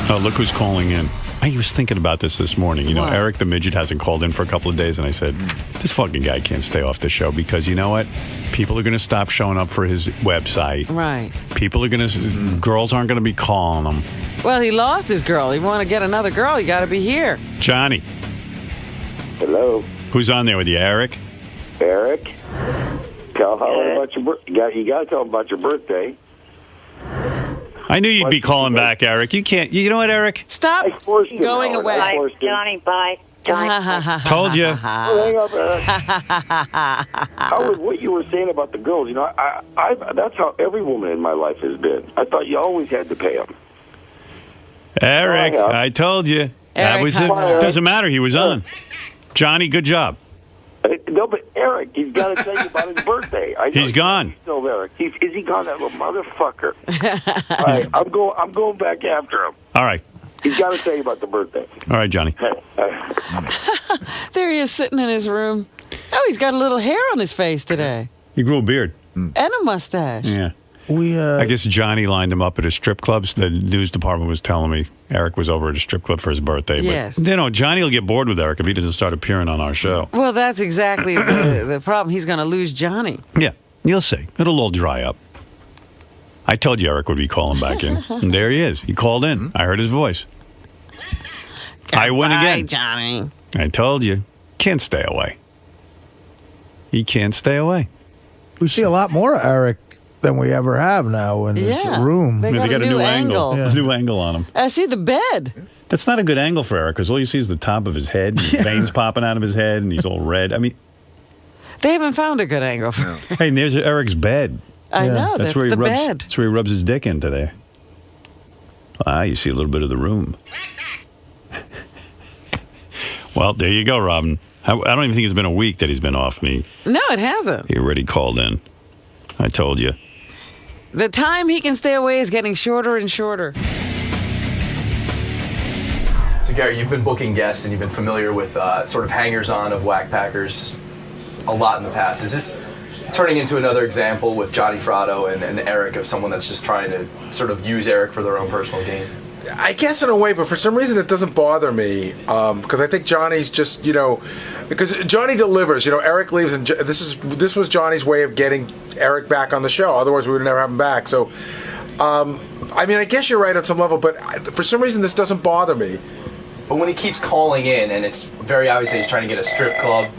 Oh, look who's calling in. I was thinking about this morning. You know, What? Eric the Midget hasn't called in for a couple of days, and I said, this fucking guy can't stay off the show because you know what? People are going to stop showing up for his website. Right. People are going to, girls aren't going to be calling him. Well, he lost his girl. You want to get another girl, you got to be here. Johnny, Hello, who's on there with you? Eric? Eric. Tell Howard about your you got to tell him about your birthday. I knew you'd be calling back, Eric. You can't, you know what, Eric? Stop I forced him, going Howard. away. I forced him. Johnny, bye. Johnny. Told you. Oh, hang up, Eric. Howard, what you were saying about the girls, you know, I that's how every woman in my life has been. I thought you always had to pay them. Eric, Oh, yeah. I told you. That Eric was hung it. up. Doesn't matter. He was on. Johnny, good job. No, but Eric, he's got to tell you about his birthday. I know He's gone. Still there. Is he gone? That little motherfucker. All right, I'm going back after him. All right. He's got to tell you about the birthday. All right, Johnny. There he is sitting in his room. Oh, he's got a little hair on his face today. He grew a beard. And a mustache. Yeah. We I guess Johnny lined him up at a strip club. The news department was telling me Eric was over at a strip club for his birthday. Yes. But, you know, Johnny will get bored with Eric if he doesn't start appearing on our show. Well, that's exactly the problem. He's going to lose Johnny. Yeah, you'll see. It'll all dry up. I told you Eric would be calling back in. And there he is. He called in. I heard his voice. I win Bye, again. Johnny. I told you. Can't stay away. He can't stay away. we see a lot more of Eric than we ever have now in this Yeah. room. They got a new angle. A new angle on him. I see the bed. That's not a good angle for Eric because all you see is the top of his head. And his veins popping out of his head and he's all red. I mean, They haven't found a good angle for hey, and there's Eric's bed. I know, that's where he the rubs, bed. That's where he rubs his dick into there. Ah, you see a little bit of the room. Well, there you go, Robin. I don't even think it's been a week that he's been off me. No, it hasn't. He already called in. I told you. The time he can stay away is getting shorter and shorter. So Gary, you've been booking guests and you've been familiar with sort of hangers-on of whack packers a lot in the past. Is this turning into another example with Johnny Fratto and Eric of someone that's just trying to sort of use Eric for their own personal gain? I guess in a way, but for some reason it doesn't bother me because I think Johnny's just, because Johnny delivers. Eric leaves, and this was Johnny's way of getting Eric back on the show. Otherwise, we would never have him back. So, I guess you're right on some level, but for some reason this doesn't bother me. But when he keeps calling in, and it's very obvious that he's trying to get a strip club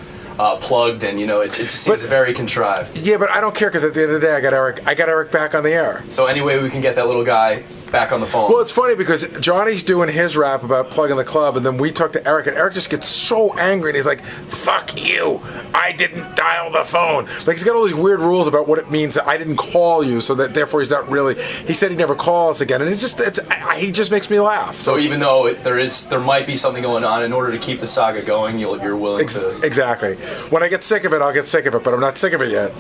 plugged, and it just seems very contrived. Yeah, but I don't care because at the end of the day, I got Eric back on the air. So any way we can get that little guy back on the phone. Well, it's funny because Johnny's doing his rap about plugging the club, and then we talk to Eric, and Eric just gets so angry, and he's like, "Fuck you! I didn't dial the phone." Like he's got all these weird rules about what it means that I didn't call you, so that therefore he's not really. He said he'd never call us again, and he just makes me laugh. So even though there might be something going on, in order to keep the saga going, you're willing to. Exactly. When I get sick of it, I'll get sick of it, but I'm not sick of it yet.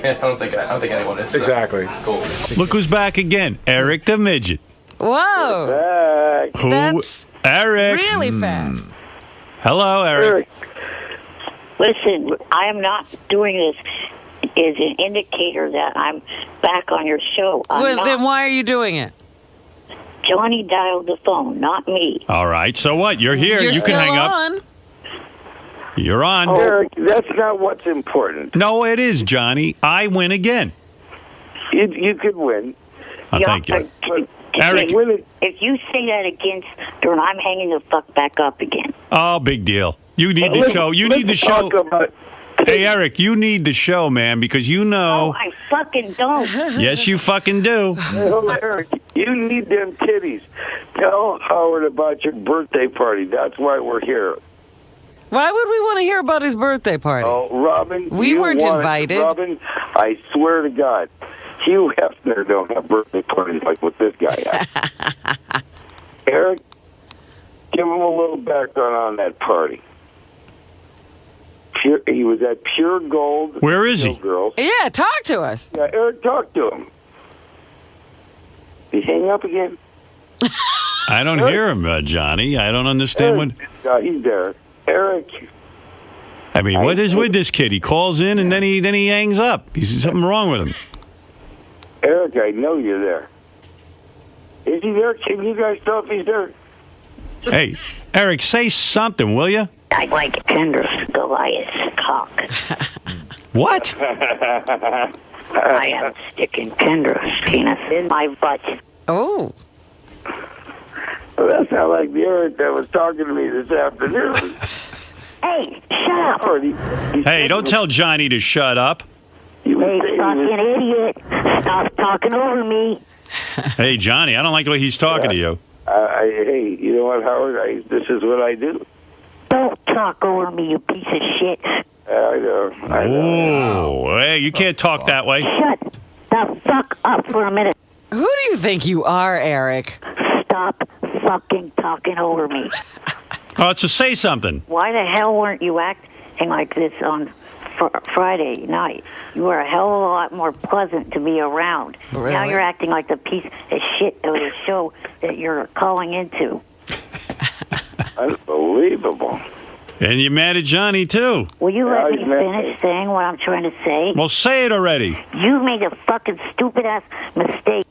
I don't think anyone is. Exactly. Cool. Look who's back again. Eric the Midget. Whoa. Back. Who? That's Eric. really fast. Hello, Eric. Listen, I am not doing this as an indicator that I'm back on your show. I'm Well, not. then why are you doing it? Johnny dialed the phone, not me. All right. So what? You're here. You're you can still hang up. on. You're on. Eric, that's not what's important. No, it is, Johnny. I win again. You could win. Oh, thank you. But Eric. If you say that again, then I'm hanging the fuck back up again. Oh, big deal. You need the show. You need the show. Hey, Eric, you need the show, man, because you know. Oh, I fucking don't. Yes, you fucking do. Well, Eric, you need them titties. Tell Howard about your birthday party. That's why we're here. Why would we want to hear about his birthday party? Oh, Robin. We you weren't want it. invited. Robin, I swear to God, Hugh Hefner don't have birthday parties like what this guy has. Eric, give him a little background on that party. He was at Pure Gold. Where is he? Girls. Yeah, talk to us. Yeah, Eric, talk to him. He hang up again? I don't hear him, Johnny. I don't understand what. No, he's there. Eric. I mean, what is with this kid? He calls in and then he hangs up. He's something wrong with him. Eric, I know you're there. Is he there? Can you guys tell if he's there? Hey, Eric, say something, will you? I like tender Goliath's cock. What? I am sticking Kendra's penis in my butt. Oh. Well, that sounds like the Eric that was talking to me this afternoon. Hey, shut up. Hey, don't tell Johnny to shut up. Hey, fucking idiot. Stop talking over me. Hey, Johnny, I don't like the way he's talking to you. Hey, you know what, Howard? This is what I do. Don't talk over me, you piece of shit. I know. Oh, hey, you can't talk that way. Shut the fuck up for a minute. Who do you think you are, Eric? Stop fucking talking over me. Oh, so say something. Why the hell weren't you acting like this on Friday night? You were a hell of a lot more pleasant to be around. Really? Now you're acting like the piece of shit of a show that you're calling into. Unbelievable. And you're mad at Johnny, too. Will you let me he's mad. finish saying what I'm trying to say? Well, say it already. You made a fucking stupid-ass mistake.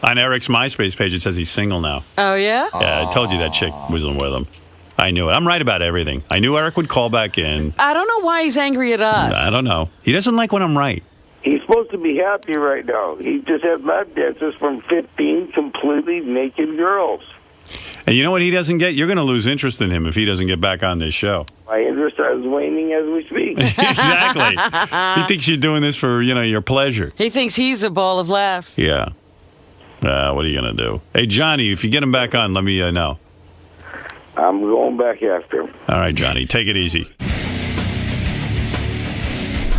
On Eric's MySpace page, it says he's single now. Oh, yeah? Yeah, I told you that chick wasn't with him. I knew it. I'm right about everything. I knew Eric would call back in. I don't know why he's angry at us. I don't know. He doesn't like when I'm right. He's supposed to be happy right now. He just had lap dances from 15 completely naked girls. And you know what he doesn't get? You're going to lose interest in him if he doesn't get back on this show. My interest is waning as we speak. Exactly. He thinks you're doing this for, your pleasure. He thinks he's a ball of laughs. Yeah. What are you going to do? Hey, Johnny, if you get him back on, let me know. I'm going back after him. All right, Johnny, take it easy.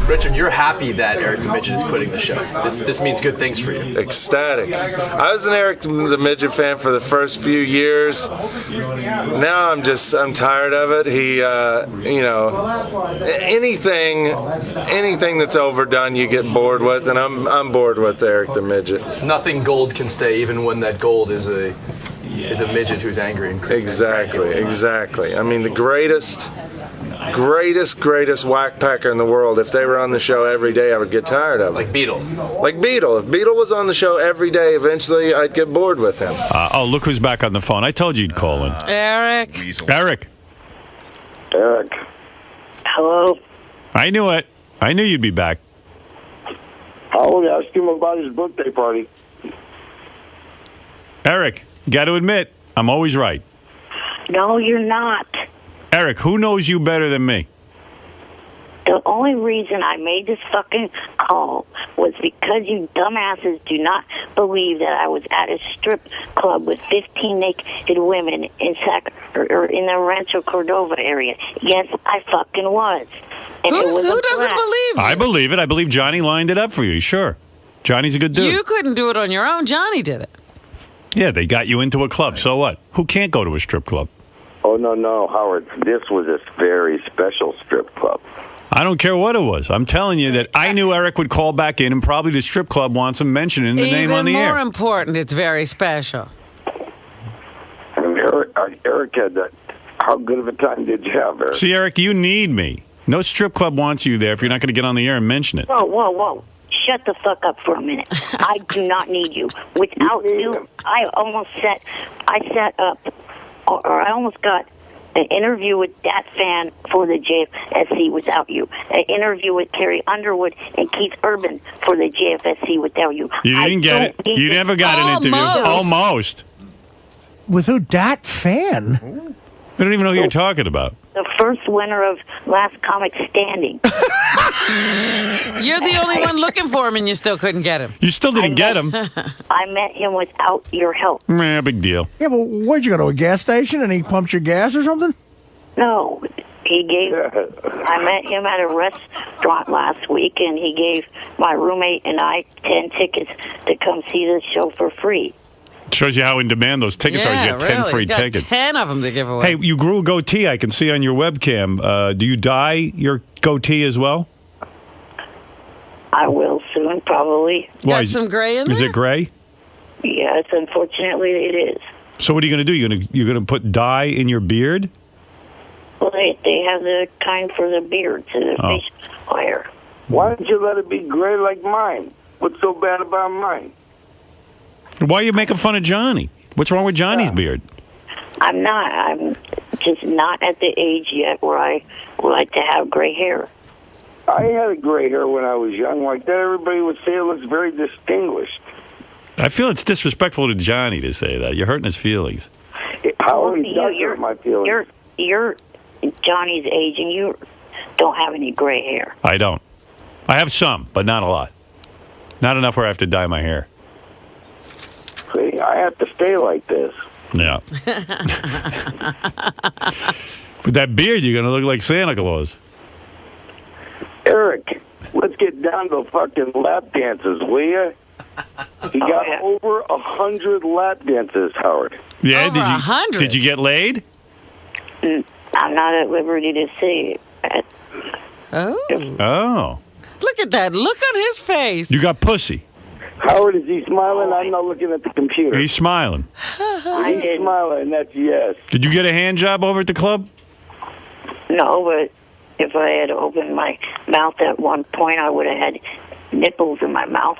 Richard, you're happy that Eric the Midget is quitting the show. This means good things for you. Ecstatic. I was an Eric the Midget fan for the first few years. Now I'm tired of it. He, anything that's overdone, you get bored with, and I'm bored with Eric the Midget. Nothing gold can stay, even when that gold is a midget who's angry and crazy. Exactly. I mean, the greatest whack packer in the world. If they were on the show every day, I would get tired of them. Like Beetle. If Beetle was on the show every day, eventually I'd get bored with him. Look who's back on the phone. I told you you'd call in. Eric. Eric. Hello? I knew it. I knew you'd be back. I'll ask him about his birthday party. Eric, got to admit, I'm always right. No, you're not. Eric, who knows you better than me? The only reason I made this fucking call was because you dumbasses do not believe that I was at a strip club with 15 naked women in the Rancho Cordova area. Yes, I fucking was. And Who it was doesn't believe you? I believe it. I believe Johnny lined it up for you. Sure. Johnny's a good dude. You couldn't do it on your own. Johnny did it. Yeah, they got you into a club. So what? Who can't go to a strip club? Oh, no, Howard. This was a very special strip club. I don't care what it was. I'm telling you that I knew Eric would call back in, and probably the strip club wants him mentioning the name on the air. Even more important, it's very special. And Eric had that. How good of a time did you have, Eric? See, Eric, you need me. No strip club wants you there if you're not going to get on the air and mention it. Whoa. Shut the fuck up for a minute. I do not need you. Without you, I almost got an interview with that fan for the JFSC without you. An interview with Carrie Underwood and Keith Urban for the JFSC without you. You didn't get it. You never got an interview. Almost. With who? Dat fan? I don't even know who you're talking about. The first winner of Last Comic Standing. You're the only one looking for him, and you still couldn't get him. You still didn't get him. I met him without your help. Big deal. Yeah, but where'd you go, to a gas station and he pumped your gas or something? No, I met him at a restaurant last week, and he gave my roommate and I 10 tickets to come see the show for free. Shows you how in demand those tickets are. He's got 10 free He's got tickets. 10 of them to give away. Hey, you grew a goatee. I can see on your webcam. Do you dye your goatee as well? I will soon, probably. Got some gray in there? Is it gray? Yes, unfortunately it is. So what are you going to do? You're gonna put dye in your beard? Well, they have the kind for the beard, to the face hair. Why don't you let it be gray like mine? What's so bad about mine? Why are you making fun of Johnny? What's wrong with Johnny's beard? I'm not. I'm just not at the age yet where I would like to have gray hair. I had a gray hair when I was young like that. Everybody would say it looks very distinguished. I feel it's disrespectful to Johnny to say that. You're hurting his feelings. Howard, it does hurt my feelings. You're Johnny's age, and you don't have any gray hair. I don't. I have some, but not a lot. Not enough where I have to dye my hair. See, I have to stay like this. Yeah. With that beard, you're going to look like Santa Claus. Eric, let's get down to fucking lap dances, will you? He got over 100 lap dances, Howard. Yeah, Over 100? Did you get laid? I'm not at liberty to say it. Oh. Look at that look on his face. You got pussy. Howard, is he smiling? I'm not looking at the computer. He's smiling. He's smiling, that's yes. Did you get a hand job over at the club? No, but if I had opened my mouth at one point, I would have had nipples in my mouth.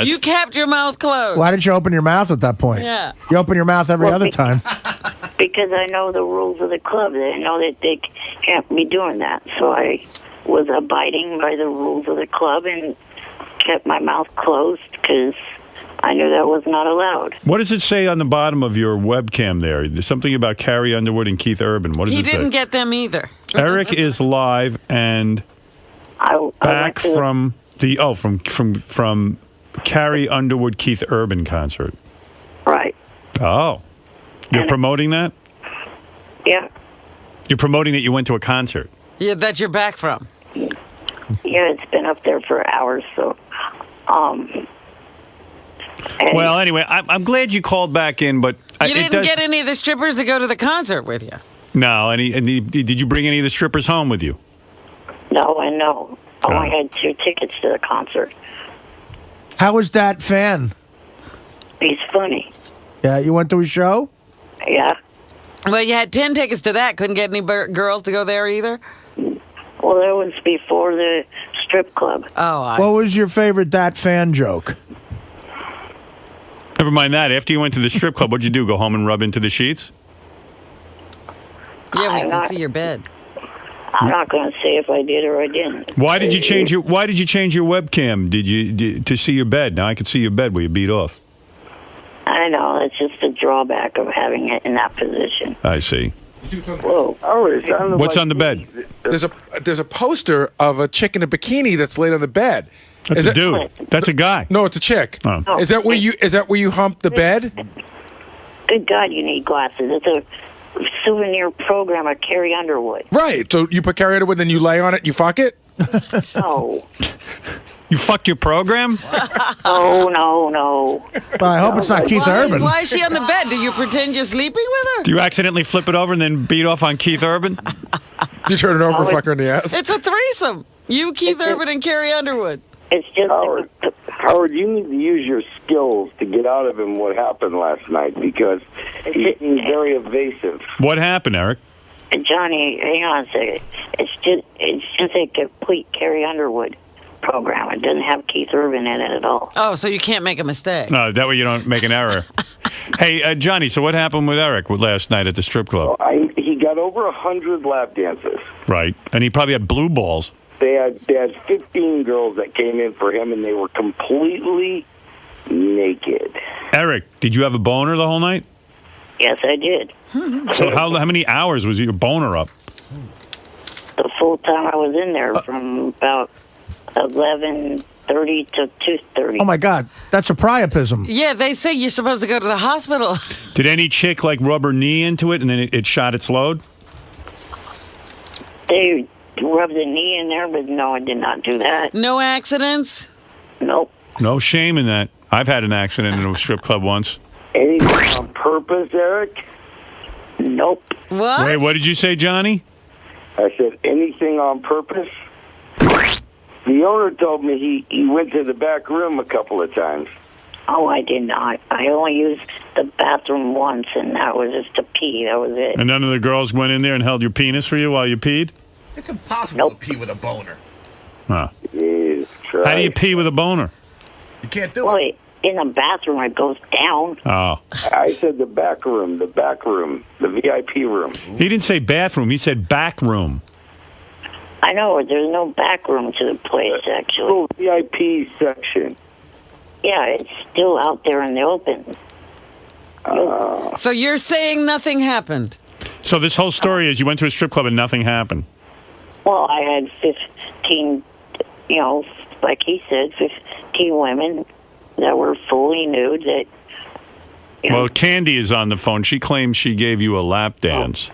You kept your mouth closed. Why did you open your mouth at that point? Yeah. You open your mouth every other time. Because I know the rules of the club. I know that they can't be doing that. So I was abiding by the rules of the club and kept my mouth closed because I knew that was not allowed. What does it say on the bottom of your webcam there? There's something about Carrie Underwood and Keith Urban. What does it say? He didn't get them either. Eric is live and back from the from Carrie Underwood Keith Urban concert. Right. Oh. You're promoting that? Yeah. You're promoting that you went to a concert. Yeah, that you're back from. Yeah, it's been up there for hours, so well, anyway, I'm glad you called back in, but you didn't get any of the strippers to go to the concert with you. No, did you bring any of the strippers home with you? No, I know. I only had 2 tickets to the concert. How was that fan? He's funny. Yeah, you went to a show? Yeah. Well, you had 10 tickets to that. Couldn't get any girls to go there either? Well, that was before the strip club. Oh, What was your favorite that fan joke? Never mind that. After you went to the strip club, what'd you do? Go home and rub into the sheets? Yeah, we can see your bed. I'm not going to say if I did or I didn't. Why did you change your webcam? To see your bed? Now I can see your bed where you beat off. I know. It's just a drawback of having it in that position. I see. Whoa. Oh, what's on the bed? There's a poster of a chick in a bikini that's laid on the bed. That's a dude. That's a guy. No, it's a chick. Oh. Is that where you hump the bed? Good God, you need glasses. It's a souvenir program of Carrie Underwood. Right. So you put Carrie Underwood, then you lay on it, you fuck it? No. You fucked your program? Oh, no. Well, I hope it's not Keith Urban. Why is she on the bed? Do you pretend you're sleeping with her? Do you accidentally flip it over and then beat off on Keith Urban? Do you turn it over and fuck her in the ass? It's a threesome. You, Keith Urban, and Carrie Underwood. It's just Howard, you need to use your skills to get out of him what happened last night because he's being very evasive. What happened, Eric? Johnny, hang on a second. It's just a complete Carrie Underwood program. It doesn't have Keith Urban in it at all. Oh, so you can't make a mistake. No, that way you don't make an error. Hey, Johnny, so what happened with Eric last night at the strip club? He got over 100 lap dances. Right, and he probably had blue balls. They had 15 girls that came in for him, and they were completely naked. Eric, did you have a boner the whole night? Yes, I did. So how many hours was your boner up? The full time I was in there from about 11:30 to 2:30. Oh, my God. That's a priapism. Yeah, they say you're supposed to go to the hospital. Did any chick, rub her knee into it and then it shot its load? They rubbed the knee in there, but no, I did not do that. No accidents? Nope. No shame in that. I've had an accident in a strip club once. Anything on purpose, Eric? Nope. What? Wait, what did you say, Johnny? I said, anything on purpose? The owner told me he went to the back room a couple of times. Oh, I did not. I only used the bathroom once, and that was just to pee. That was it. And none of the girls went in there and held your penis for you while you peed? It's impossible to pee with a boner. Huh. Jeez, How do you pee with a boner? You can't do Well, it. in the bathroom. It goes down. Oh. I said the back room, the VIP room. He didn't say bathroom. He said back room. I know. There's no back room to the place, actually. Oh, VIP section. Yeah, it's still out there in the open. So you're saying nothing happened? So this whole story is you went to a strip club and nothing happened. Well, I had 15, like he said, 15 women that were fully nude. That. Well, Candy is on the phone. She claims she gave you a lap dance.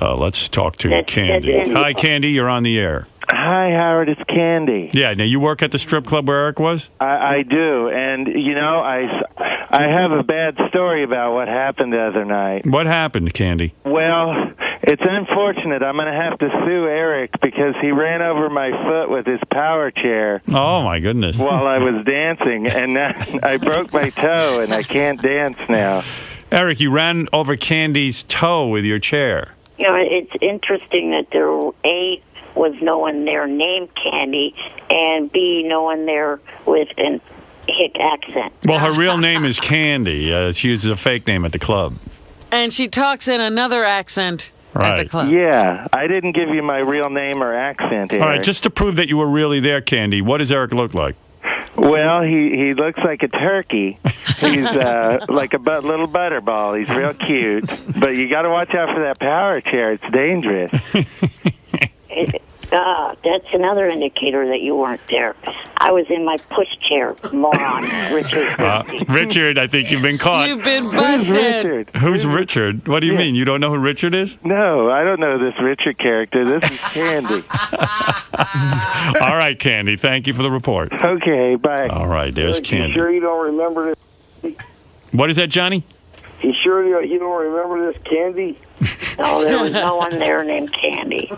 Let's talk to Candy. Hi, Candy. You're on the air. Hi, Howard. It's Candy. Yeah. Now you work at the strip club where Eric was? I do, and I have a bad story about what happened the other night. What happened, Candy? Well, it's unfortunate. I'm going to have to sue Eric because he ran over my foot with his power chair. Oh my goodness! While I was dancing, and now I broke my toe, and I can't dance now. Eric, you ran over Candy's toe with your chair. It's interesting that there was no one there named Candy, and B, no one there with an hick accent. Well, her real name is Candy. She uses a fake name at the club. And she talks in another accent at the club. Yeah, I didn't give you my real name or accent, Eric. All right, just to prove that you were really there, Candy, what does Eric look like? Well, he looks like a turkey. He's like a little butterball. He's real cute. But you got to watch out for that power chair. It's dangerous. That's another indicator that you weren't there. I was in my pushchair, moron, Richard. Richard, I think you've been caught. You've been busted. Who's Richard? What do you mean? You don't know who Richard is? No, I don't know this Richard character. This is Candy. All right, Candy. Thank you for the report. Okay, bye. All right, there's Candy. You sure you don't remember this? What is that, Johnny? You sure you don't remember this, Candy? No, there was no one there named Candy.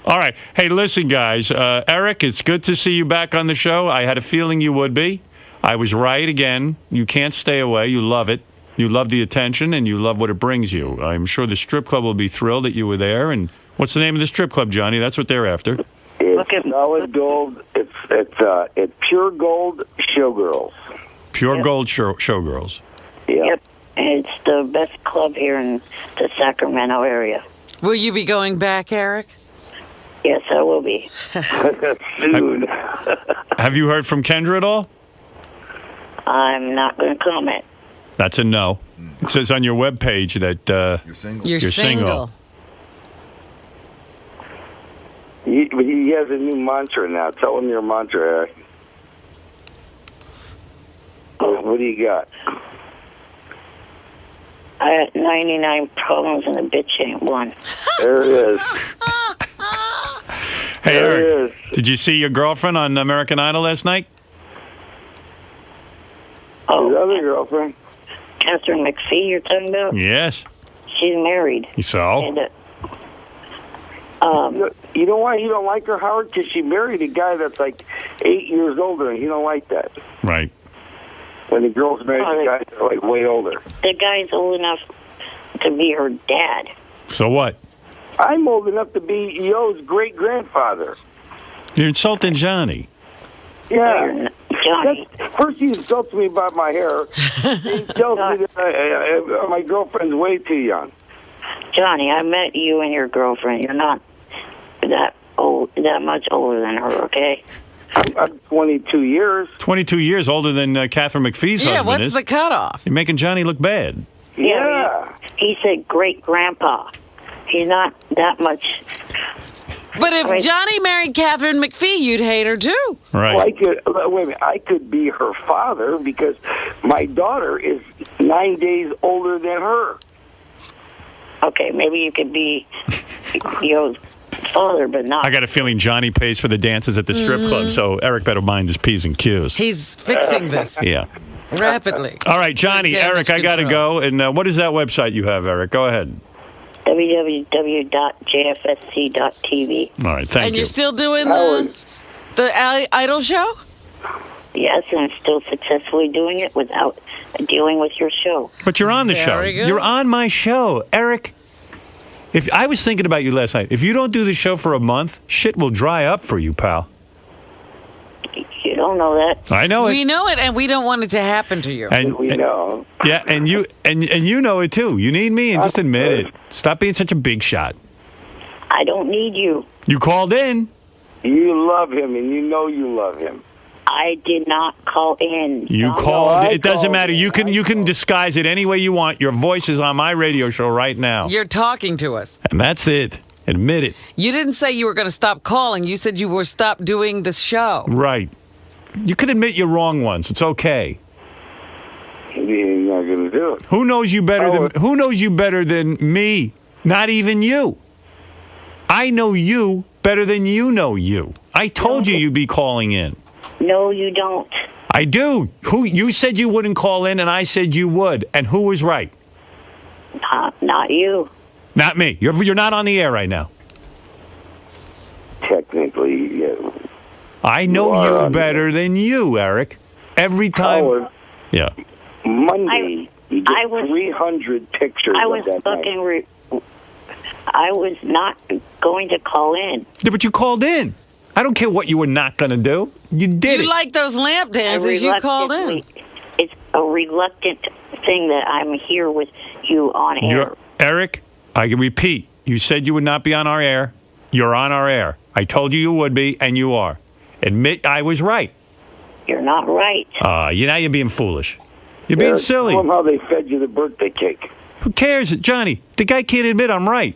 All right. Hey, listen, guys. Eric, it's good to see you back on the show. I had a feeling you would be. I was right again. You can't stay away. You love it. You love the attention, and you love what it brings you. I'm sure the strip club will be thrilled that you were there. And what's the name of the strip club, Johnny? That's what they're after. It's solid gold. It's pure gold showgirls. Pure gold showgirls. Yep. It's the best club here in the Sacramento area. Will you be going back, Eric? Yes, I will be. Soon. Have you heard from Kendra at all? I'm not going to comment. That's a no. It says on your webpage that You're single. He has a new mantra now. Tell him your mantra, Eric. What do you got? I had 99 problems and a bitch ain't one. There it is. Hey, there Eric, it is. did you see your girlfriend on American Idol last night? Oh, his other girlfriend. Catherine McPhee you're talking about? Yes. She's married. So? And, you know why you don't like her, Howard? Because she married a guy that's like 8 years older, and you don't like that. Right. When the girl's married a guy that's like way older. The guy's old enough to be her dad. So what? I'm old enough to be Yo's great-grandfather. You're insulting Johnny. Yeah. Johnny. First he insults me about my hair. He tells me that my girlfriend's way too young. Johnny, I met you and your girlfriend. You're not that much older than her, okay? I'm 22 years. 22 years older than Catherine McPhee's husband is. Yeah, what's the cutoff? You're making Johnny look bad. Yeah. He said great-grandpa. He's not that much. But if Johnny married Catherine McPhee, you'd hate her too. Right. Well, I could be her father because my daughter is 9 days older than her. Okay, maybe you could be Yo's father, but not. I got a feeling Johnny pays for the dances at the strip club, so Eric better mind his P's and Q's. He's fixing this Yeah. rapidly. All right, Johnny, Eric, I got to go. And what is that website you have, Eric? Go ahead. www.jfsc.tv. All right, thank And you. you're still doing the Idol show? Yes, and I'm still successfully doing it without dealing with your show. But you're on the show. Very good. You're on my show. Eric, if I was thinking about you last night, if you don't do the show for a month, shit will dry up for you, pal. You don't know that. I know it. We know it, and we don't want it to happen to you. And, We know. yeah, and you know it too. You need me, and just admit it. Stop being such a big shot. I don't need you. You called in. You love him, and you know you love him. I did not call in. You John. called. I It doesn't called matter. in. You can disguise it any way you want. Your voice is on my radio show right now, You're talking to us. and that's it. Admit it. You didn't say you were going to stop calling. You said you were stop doing the show. Right. You can admit you're wrong once. It's okay. He's not going to do it. Who knows you better Oh, than Who knows you better than me? Not even you. I know you better than you know you. I told you you'd be calling in. No, you don't. I do. Who you said you wouldn't call in, and I said you would. And who was right? Not you. Not me. You're not on the air right now. Technically, yeah. I know are you on the better than you, Eric. Every time. Howard, Yeah. Monday, you get I was- 300 pictures I of was that night. fucking. I was not going to call in. Yeah, but you called in. I don't care what you were not going to do. You did You it. like those lamp dances, you called in. Reluctantly- It's a reluctant thing that I'm here with you on air. Eric, I can repeat. You said you would not be on our air. You're on our air. I told you you would be, and you are. Admit I was right. You're not right. Now you're being foolish. You're being Yeah, silly. Tell them how they fed you the birthday cake. Who cares? Johnny, the guy can't admit I'm right.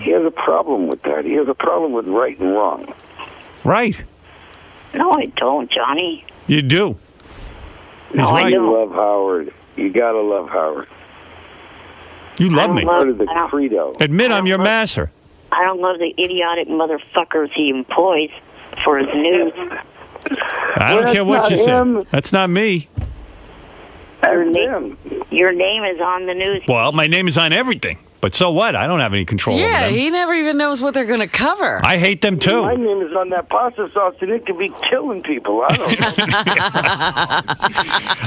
He has a problem with that. He has a problem with right and wrong. Right. No, I don't, Johnny. You do. He's No, I right. You don't. love Howard. You gotta love Howard. You love me. Part of the I don't- credo. Admit I'm your master. I don't love the idiotic motherfuckers he employs for his news. I don't Well, care what that's you not say. him. That's not me. Your, That's na- him. your name is on the news. Well, my name is on everything. But so what? I don't have any control over Yeah, them. he never even knows what they're going to cover. I hate them My too. name is on that pasta sauce, and it could be killing people. I don't know.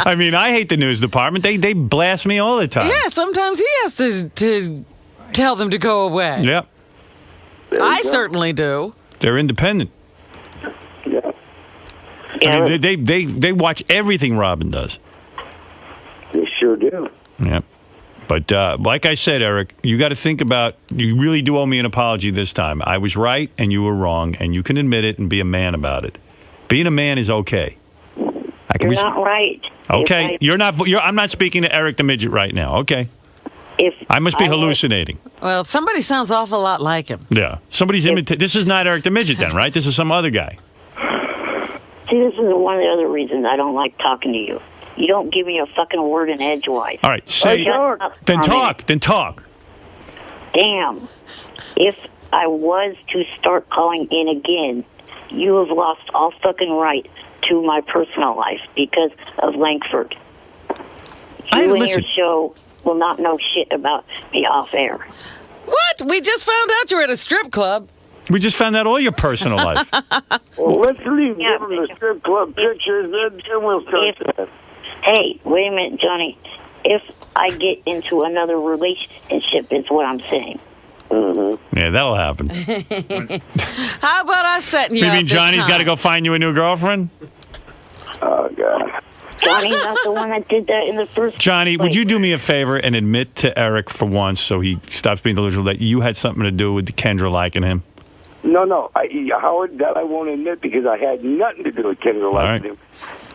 I mean, I hate the news department. They blast me all the time. Yeah, sometimes he has to tell them to go away. Yep. I certainly do. They're independent. Yeah. I mean, they watch everything Robin does. They sure do. Yep. But like I said, Eric, you got to think about, you really do owe me an apology this time. I was right and you were wrong, and you can admit it and be a man about it. Being a man is okay. You're not right. Okay, I'm not speaking to Eric the Midget right now. Okay. I must be was- hallucinating. Well, somebody sounds awful lot like him. Yeah. Somebody's imitating. This is not Eric the Midget then, right? This is some other guy. See, this is one of the other reasons I don't like talking to you. You don't give me a fucking word in edgewise. All right, say Shut up then for a talk. minute. Then talk. Damn. If I was to start calling in again, you have lost all fucking right to my personal life because of Langford. You and your show will not know shit about me off air. What? We just found out you're at a strip club. We just found out all your personal life. Well, let's leave. Give them the strip club pictures, then we'll start that. Hey, wait a minute, Johnny. If I get into another relationship, is what I'm saying. Mm-hmm. Yeah, that'll happen. How about us setting you You up mean this Johnny's time? got to go find you a new girlfriend? Oh, God. Johnny's not the one that did that in the first Johnny, place. would you do me a favor and admit to Eric for once, so he stops being delusional, that you had something to do with Kendra liking him? No. Howard, that I won't admit because I had nothing to do with Kendra liking him.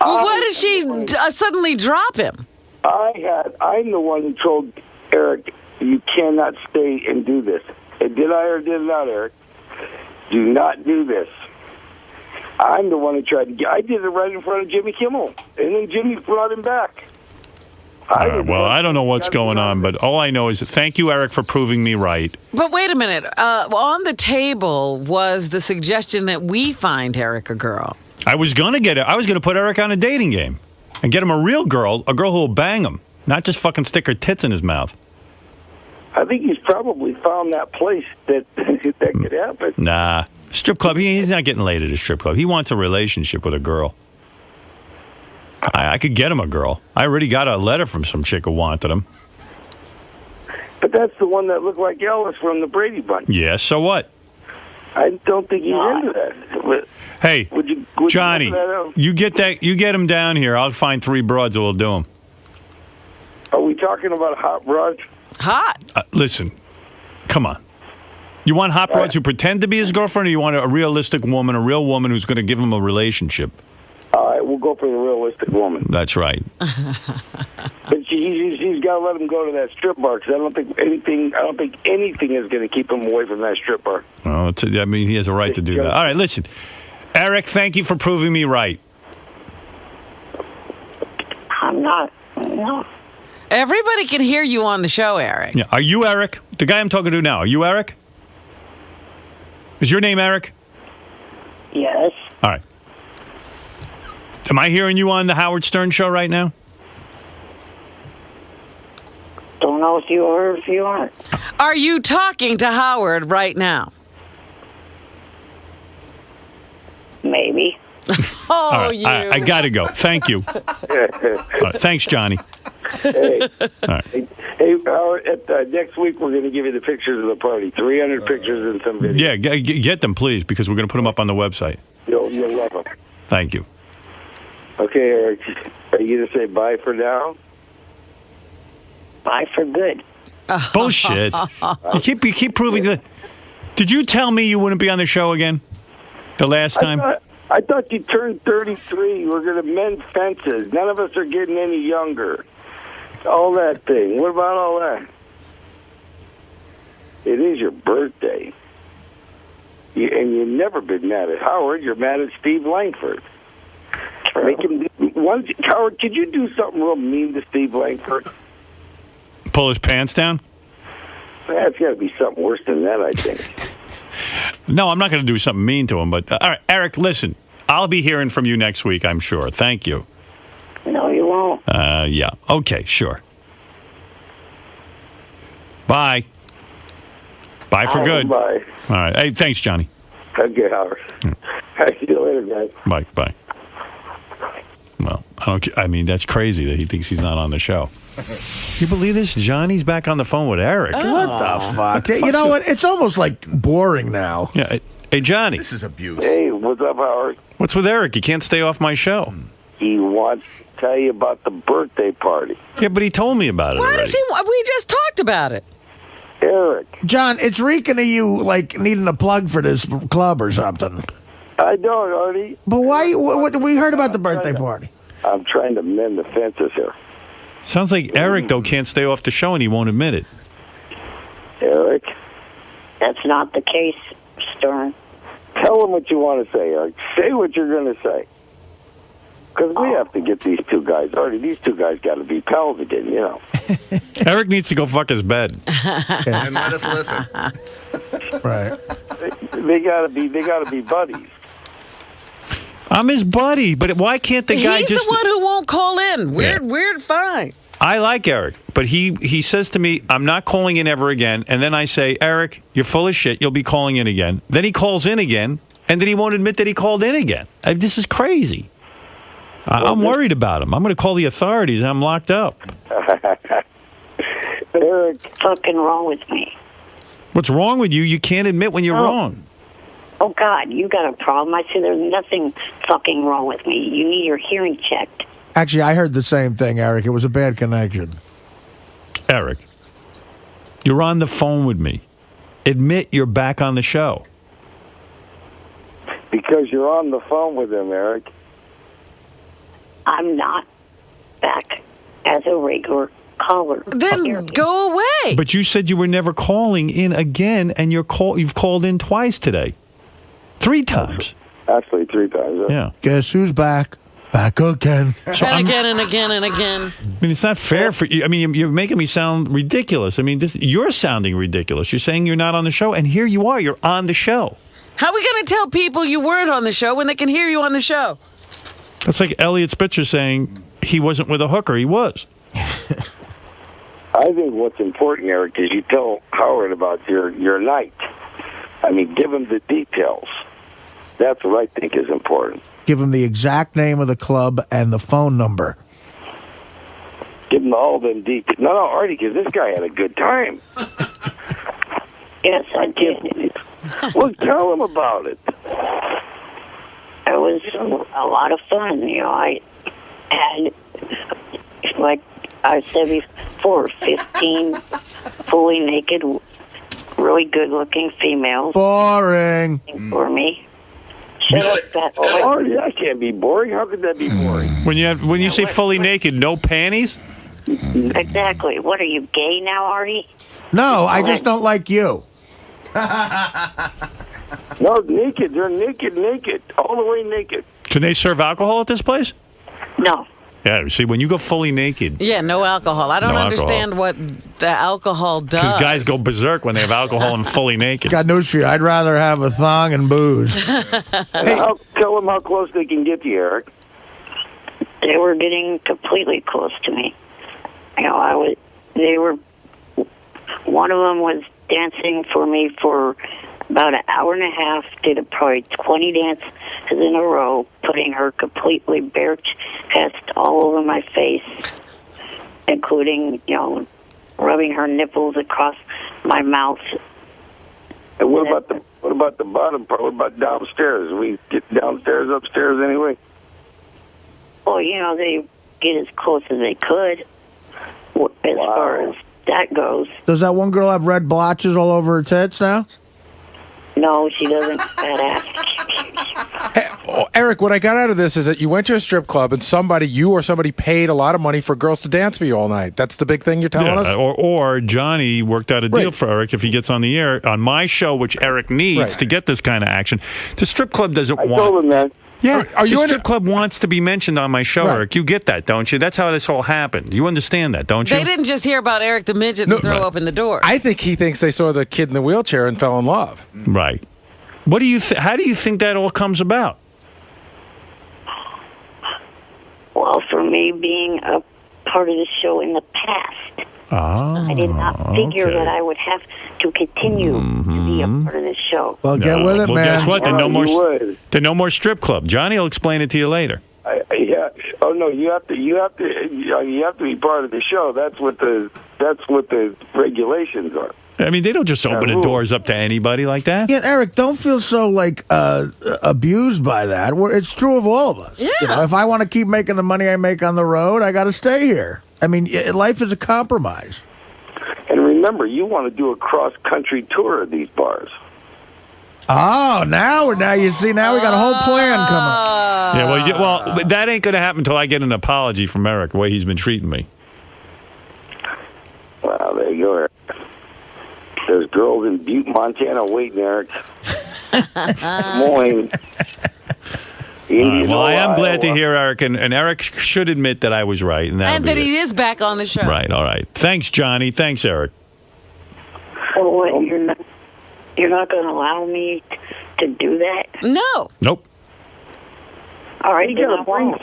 Well, why did she suddenly drop him? I'm the one who told Eric, you cannot stay and do this. Did I or did not, Eric? Do not do this. I'm the one who tried to get. I did it right in front of Jimmy Kimmel, and then Jimmy brought him back. Well, I don't know what's going on, but all I know is thank you, Eric, for proving me right. But wait a minute. On the table was the suggestion that we find Eric a girl. I was gonna put Eric on a dating game and get him a real girl, a girl who will bang him, not just fucking stick her tits in his mouth. I think he's probably found that place that could happen. Nah, strip club. He's not getting laid at a strip club. He wants a relationship with a girl. I could get him a girl. I already got a letter from some chick who wanted him. But that's the one that looked like Ellis from the Brady Bunch. Yeah, so what? I don't think he's into that. Hey, would Johnny, you you get him down here. I'll find 3 broads that will do him. Are we talking about hot broads? Hot. Listen, come on. You want hot broads who pretend to be his girlfriend, or you want a realistic woman, a real woman who's going to give him a relationship? All right, we'll go for the realistic woman. That's right. But she's got to let him go to that strip bar, because I don't think anything is going to keep him away from that strip bar. Oh, I mean, he has a right to do that. All right, listen, Eric, thank you for proving me right. I'm not. No. Everybody can hear you on the show, Eric. Yeah, are you Eric? The guy I'm talking to now. Are you Eric? Is your name Eric? Yes. All right. Am I hearing you on the Howard Stern show right now? Don't know if you are or if you aren't. Are you talking to Howard right now? Maybe. Oh, All right, you. all right, I got to go. Thank you. All right, thanks, Johnny. Hey, All right. hey, Howard, next week we're going to give you the pictures of the party. 300 pictures and some videos. Yeah, get them, please, because we're going to put them up on the website. You'll love them. Thank you. Okay, Eric, are you going to say bye for now? Bye for good. Bullshit. You keep proving that. Did you tell me you wouldn't be on the show again the last time? I thought you turned 33. You were going to mend fences. None of us are getting any younger. All that thing. What about all that? It is your birthday. And you've never been mad at Howard. You're mad at Steve Langford. Make him. Howard, could you do something real mean to Steve Langford? Pull his pants down? That's got to be something worse than that, I think. No, I'm not going to do something mean to him. But all right, Eric, listen. I'll be hearing from you next week, I'm sure. Thank you. No, you won't. Yeah. Okay, sure. Bye. Bye for good. Bye. All right. Hey, thanks, Johnny. Okay, Howard. See you later, guys. Bye. Well, I mean, that's crazy that he thinks he's not on the show. You believe this? Johnny's back on the phone with Eric. What the fuck? You know what? It's almost like boring now. Yeah. Hey, Johnny. This is abuse. Hey, what's up, Howard? What's with Eric? He can't stay off my show. He wants to tell you about the birthday party. Yeah, but he told me about it Why already. does he? We just talked about it. Eric. John, it's reeking of you like needing a plug for this club or something. I don't, Artie. But why? What we heard about the birthday party. I'm trying to mend the fences here. Sounds like Eric, though, can't stay off the show and he won't admit it. Eric? That's not the case, Stern. Tell him what you want to say, Eric. Say what you're going to say. Because we have to get these two guys. Artie, these two guys got to be pals again, you know. Eric needs to go fuck his bed. And let us listen. Right. They got to be buddies. I'm his buddy, but why can't the guy He's just... the one who won't call in. We're fine. I like Eric, but he says to me, I'm not calling in ever again. And then I say, Eric, you're full of shit. You'll be calling in again. Then he calls in again, and then he won't admit that he called in again. This is crazy. I'm worried about him. I'm going to call the authorities. I'm locked up. Eric. Fucking wrong with me. What's wrong with you? You can't admit when you're wrong. Oh, God, you got a problem. I said there's nothing fucking wrong with me. You need your hearing checked. Actually, I heard the same thing, Eric. It was a bad connection. Eric, you're on the phone with me. Admit you're back on the show. Because you're on the phone with him, Eric. I'm not back as a regular caller. Then go away. But you said you were never calling in again, and you've called in twice today. 3 times. Actually, 3 times. Yeah. Guess who's back? Back again. So again and again and again. I mean, it's not fair for you. I mean, you're making me sound ridiculous. I mean, you're sounding ridiculous. You're saying you're not on the show, and here you are. You're on the show. How are we going to tell people you weren't on the show when they can hear you on the show? That's like Elliot Spitzer saying he wasn't with a hooker. He was. I think what's important, Eric, is you tell Howard about your night. I mean, give him the details. That's what I think is important. Give him the exact name of the club and the phone number. Give him all them details. No, Artie, because this guy had a good time. Yes, I did. Well, tell him about it. It was a lot of fun. I had, like I said before, 15 fully naked, really good-looking females. Boring. For me. Shut up, fat boy. Oh, that can't be boring. How could that be boring? When you say fully naked, no panties? Exactly. What, are you gay now, Artie? No, I just don't like you. No, naked. They're naked. All the way naked. Can they serve alcohol at this place? No. Yeah, see, when you go fully naked. Yeah, no alcohol. I don't No understand what the alcohol does. Because guys go berserk when they have alcohol and fully naked. Got news for you. I'd rather have a thong and booze. Tell them how close they can get to you, Eric. They were getting completely close to me. One of them was dancing for me for about an hour and a half, did probably 20 dances in a row, putting her completely bare chest all over my face, including, rubbing her nipples across my mouth. And what about the bottom part? What about downstairs? We get downstairs, upstairs anyway? Well, they get as close as they could, as far as that goes. Does that one girl have red blotches all over her tits now? No, she doesn't. Fat ass. Hey, Eric, what I got out of this is that you went to a strip club and you or somebody paid a lot of money for girls to dance for you all night. That's the big thing you're telling us? Or Johnny worked out a deal for Eric if he gets on the air on my show, which Eric needs to get this kind of action. The strip club doesn't want... I told him that. Yeah, the strip club wants to be mentioned on my show, Eric. You get that, don't you? That's how this all happened. You understand that, don't you? They didn't just hear about Eric the Midget and throw open the door. I think he thinks they saw the kid in the wheelchair and fell in love. Right. What do you? How do you think that all comes about? Well, for me being a part of the show in the past, I did not figure that I would have to continue to be a part of the show. Well, get with it, well, man. Guess what? Then no more strip club. Johnny will explain it to you later. Yeah. Oh no, you have to be part of the show. That's what the regulations are. I mean, they don't just open the doors up to anybody like that. Yeah, Eric, don't feel so abused by that. It's true of all of us. Yeah. If I want to keep making the money I make on the road, I got to stay here. I mean, life is a compromise. And remember, you want to do a cross-country tour of these bars. Oh, now you see, now we got a whole plan coming. Yeah, well, that ain't going to happen until I get an apology from Eric, the way he's been treating me. Well, there you go, Eric. There's girls in Butte, Montana waiting, Eric. Des Moines. Well, I am glad to hear Eric, and Eric should admit that I was right. And that he is back on the show. Right, all right. Thanks, Johnny. Thanks, Eric. Oh, what, you're not going to allow me to do that? No. Nope. All right, you got to bring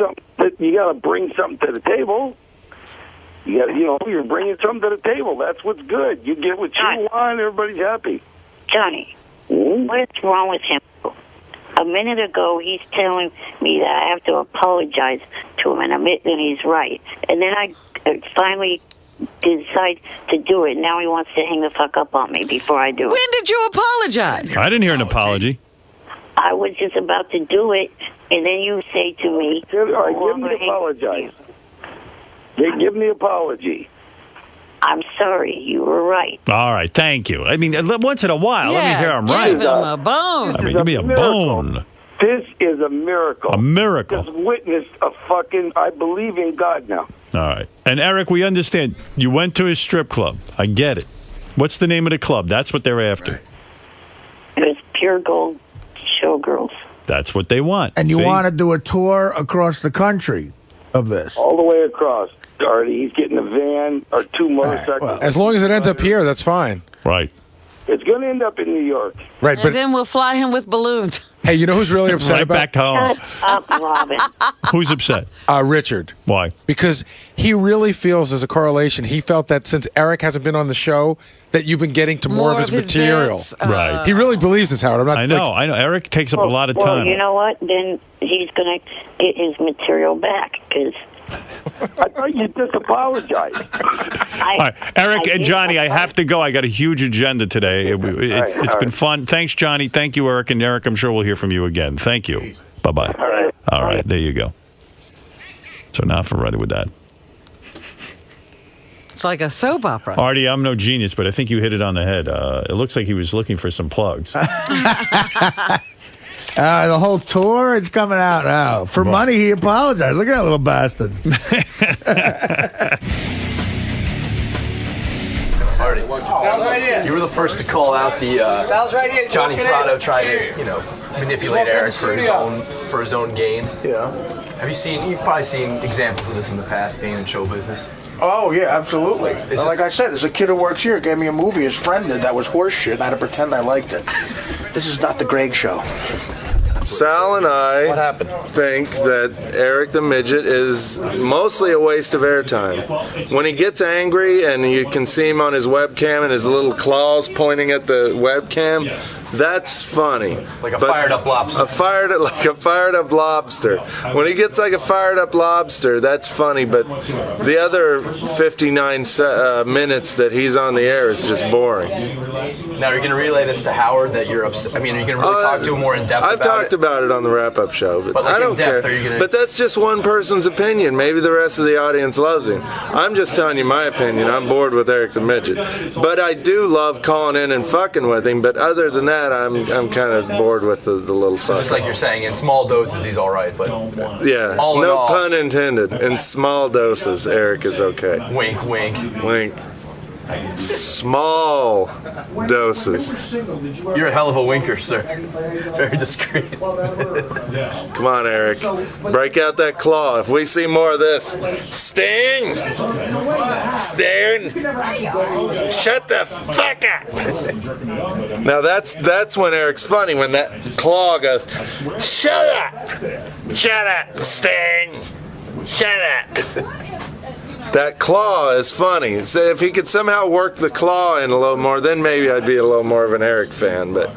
something to the table. You're bringing something to the table. That's what's good. You get what you want, everybody's happy. Johnny, what's wrong with him? A minute ago, he's telling me that I have to apologize to him and admit that he's right. And then I finally decide to do it. Now he wants to hang the fuck up on me before I do it. When did you apologize? I didn't hear an apology. I was just about to do it, and then you say to me... All right, give me the apologize. Give me the apology. I'm sorry, you were right. All right, thank you. I mean, once in a while, let me hear I'm right. Give him a bone. I mean, give me a bone. This is a miracle. A miracle. Just witnessed I believe in God now. All right. And Eric, we understand. You went to a strip club. I get it. What's the name of the club? That's what they're after. It was Pure Gold Showgirls. That's what they want. And you want to do a tour across the country of this? All the way across. Artie, he's getting a van or two motorcycles. Well, as long as it ends up here, that's fine. Right. It's going to end up in New York. Right, and then we'll fly him with balloons. Hey, you know who's really upset right about back to home. Shut up, Robin. Who's upset? Richard. Why? Because he really feels there's a correlation. He felt that since Eric hasn't been on the show, that you've been getting to more of his material. Right. He really believes this, Howard. I know. Eric takes up a lot of time. Well, you know what? Then he's going to get his material back because I thought you just apologized. All right, Eric and Johnny, I have to go. I got a huge agenda today. It's been fun. Thanks, Johnny. Thank you, Eric. And Eric, I'm sure we'll hear from you again. Thank you. Bye-bye. All right, there you go. So now for ready with that. It's like a soap opera. Artie, I'm no genius, but I think you hit it on the head. It looks like he was looking for some plugs. The whole tour, it's coming out now. For money, he apologized. Look at that little bastard. You were the first to call out the Johnny Fratto trying to, manipulate Eric for his own gain. Yeah. You've probably seen examples of this in the past, being in show business. Oh, yeah, absolutely. Like I said, there's a kid who works here, gave me a movie his friend did that was horse shit. I had to pretend I liked it. This is not the Greg Show. Sal and I think that Eric the Midget is mostly a waste of airtime. When he gets angry and you can see him on his webcam and his little claws pointing at the webcam, that's funny. Like a fired up lobster. Like a fired up lobster. When he gets like a fired up lobster, that's funny, but the other 59 minutes that he's on the air is just boring. Now, are you going to relay this to Howard that you're upset? I mean, are you going to really talk to him more in depth I've talked about it on the wrap-up show, but like I don't care. But that's just one person's opinion. Maybe the rest of the audience loves him. I'm just telling you my opinion. I'm bored with Eric the Midget. But I do love calling in and fucking with him, but other than that, I'm kind of bored with the little fuck. Just like you're saying, in small doses, he's all right, but yeah, no pun intended. In small doses, Eric is okay. Wink, wink. Wink. Small doses. You're a hell of a winker, sir. Very discreet. Come on, Eric. Break out that claw. If we see more of this. Sting! Sting! Shut the fuck up! Now that's when Eric's funny, when that claw goes, shut up! Shut up, Sting! Shut up! That claw is funny. So if he could somehow work the claw in a little more, then maybe I'd be a little more of an Eric fan. But